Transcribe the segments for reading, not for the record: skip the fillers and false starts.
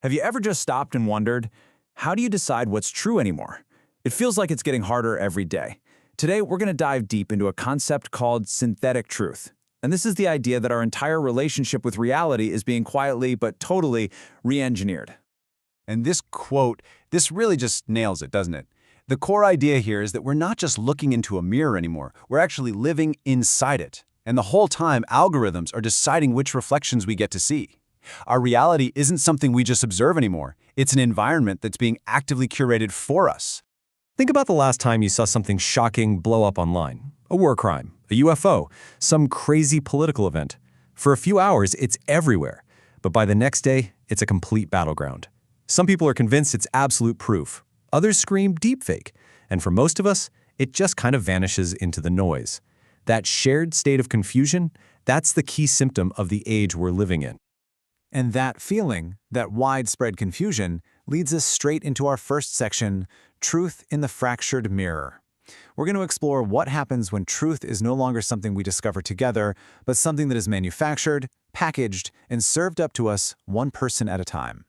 Have you ever just stopped and wondered, how do you decide what's true anymore? It feels like it's getting harder every day. Today, we're going to dive deep into a concept called synthetic truth. And this is the idea that our entire relationship with reality is being quietly but totally re-engineered. And this quote, this really just nails it, doesn't it? The core idea here is that we're not just looking into a mirror anymore, we're actually living inside it. And the whole time, algorithms are deciding which reflections we get to see. Our reality isn't something we just observe anymore. It's an environment that's being actively curated for us. Think about the last time you saw something shocking blow up online. A war crime, a UFO, some crazy political event. For a few hours, it's everywhere. But by the next day, it's a complete battleground. Some people are convinced it's absolute proof. Others scream deepfake. And for most of us, it just kind of vanishes into the noise. That shared state of confusion, that's the key symptom of the age we're living in. And that feeling, that widespread confusion, leads us straight into our first section, Truth in the Fractured Mirror. We're going to explore what happens when truth is no longer something we discover together, but something that is manufactured, packaged, and served up to us one person at a time.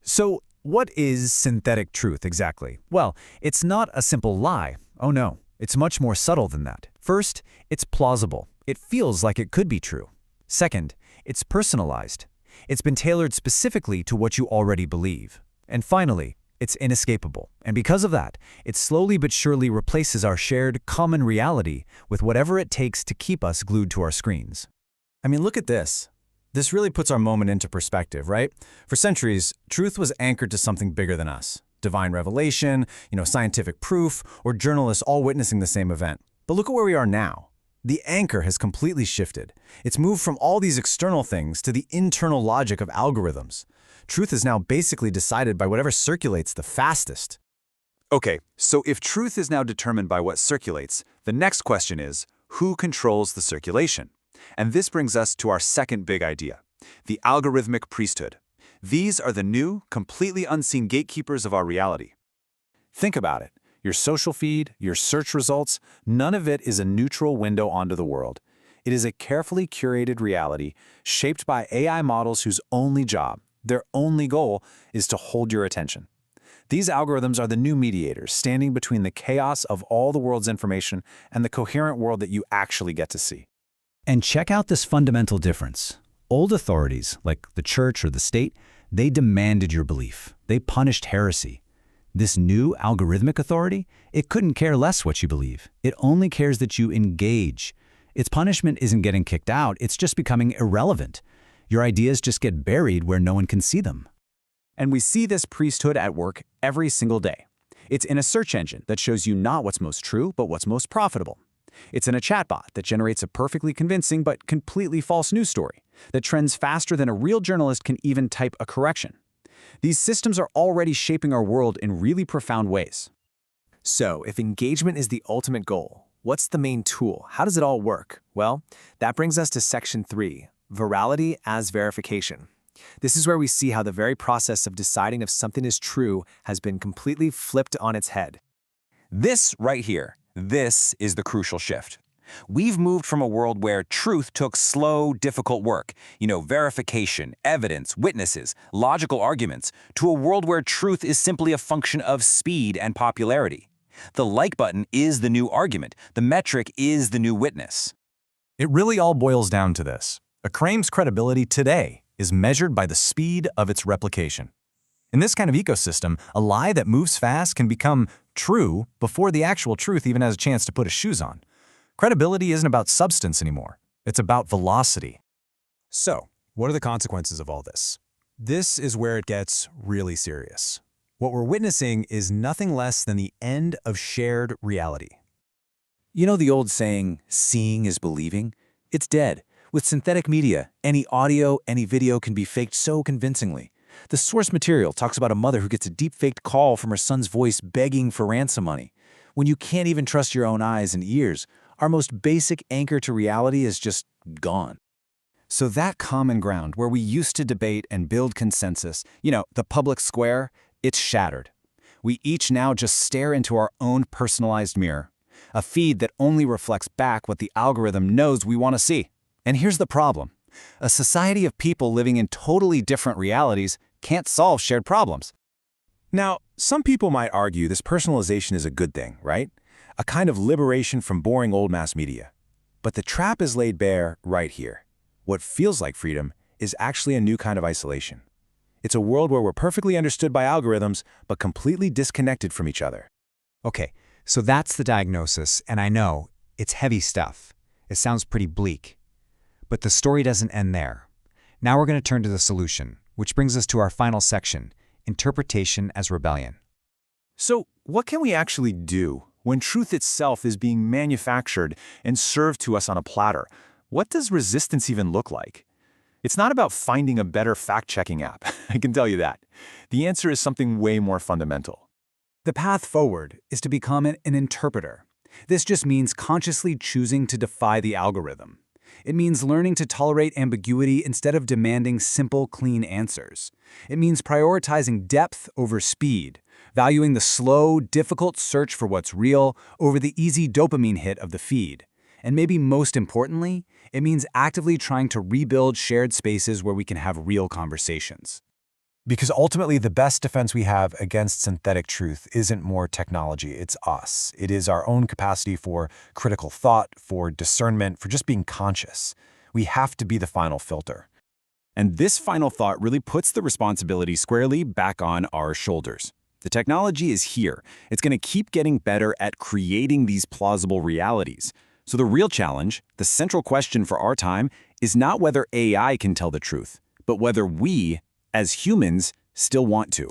So, what is synthetic truth exactly? Well, it's not a simple lie. Oh no, it's much more subtle than that. First, it's plausible. It feels like it could be true. Second, it's personalized. It's been tailored specifically to what you already believe. And finally, it's inescapable. And because of that, it slowly but surely replaces our shared, common reality with whatever it takes to keep us glued to our screens. I mean, look at this. This really puts our moment into perspective, right? For centuries, truth was anchored to something bigger than us. Divine revelation, scientific proof, or journalists all witnessing the same event. But look at where we are now. The anchor has completely shifted. It's moved from all these external things to the internal logic of algorithms. Truth is now basically decided by whatever circulates the fastest. Okay, so if truth is now determined by what circulates, the next question is, who controls the circulation? And this brings us to our second big idea, the algorithmic priesthood. These are the new, completely unseen gatekeepers of our reality. Think about it. Your social feed, your search results, none of it is a neutral window onto the world. It is a carefully curated reality shaped by AI models whose only job, their only goal, is to hold your attention. These algorithms are the new mediators standing between the chaos of all the world's information and the coherent world that you actually get to see. And check out this fundamental difference. Old authorities, like the church or the state, they demanded your belief. They punished heresy. This new algorithmic authority, it couldn't care less what you believe. It only cares that you engage. Its punishment isn't getting kicked out, it's just becoming irrelevant. Your ideas just get buried where no one can see them. And we see this priesthood at work every single day. It's in a search engine that shows you not what's most true, but what's most profitable. It's in a chatbot that generates a perfectly convincing but completely false news story that trends faster than a real journalist can even type a correction. These systems are already shaping our world in really profound ways. So, if engagement is the ultimate goal, what's the main tool? How does it all work? Well, that brings us to Section 3, Virality as Verification. This is where we see how the very process of deciding if something is true has been completely flipped on its head. This right here, this is the crucial shift. We've moved from a world where truth took slow, difficult work, verification, evidence, witnesses, logical arguments, to a world where truth is simply a function of speed and popularity. The like button is the new argument. The metric is the new witness. It really all boils down to this. A claim's credibility today is measured by the speed of its replication. In this kind of ecosystem, a lie that moves fast can become true before the actual truth even has a chance to put its shoes on. Credibility isn't about substance anymore. It's about velocity. So, what are the consequences of all this? This is where it gets really serious. What we're witnessing is nothing less than the end of shared reality. You know the old saying, seeing is believing? It's dead. With synthetic media, any audio, any video can be faked so convincingly. The source material talks about a mother who gets a deep-faked call from her son's voice begging for ransom money. When you can't even trust your own eyes and ears, our most basic anchor to reality is just gone. So that common ground where we used to debate and build consensus, the public square, it's shattered. We each now just stare into our own personalized mirror, a feed that only reflects back what the algorithm knows we want to see. And here's the problem. A society of people living in totally different realities can't solve shared problems. Now, some people might argue this personalization is a good thing, right? A kind of liberation from boring old mass media. But the trap is laid bare right here. What feels like freedom is actually a new kind of isolation. It's a world where we're perfectly understood by algorithms, but completely disconnected from each other. Okay, so that's the diagnosis, and I know, it's heavy stuff. It sounds pretty bleak. But the story doesn't end there. Now we're going to turn to the solution, which brings us to our final section, interpretation as rebellion. So, what can we actually do when truth itself is being manufactured and served to us on a platter? What does resistance even look like? It's not about finding a better fact-checking app, I can tell you that. The answer is something way more fundamental. The path forward is to become an interpreter. This just means consciously choosing to defy the algorithm. It means learning to tolerate ambiguity instead of demanding simple, clean answers. It means prioritizing depth over speed, valuing the slow, difficult search for what's real over the easy dopamine hit of the feed. And maybe most importantly, it means actively trying to rebuild shared spaces where we can have real conversations. Because ultimately, the best defense we have against synthetic truth isn't more technology, it's us. It is our own capacity for critical thought, for discernment, for just being conscious. We have to be the final filter. And this final thought really puts the responsibility squarely back on our shoulders. The technology is here. It's going to keep getting better at creating these plausible realities. So the real challenge, the central question for our time, is not whether AI can tell the truth, but whether we, as humans, still want to.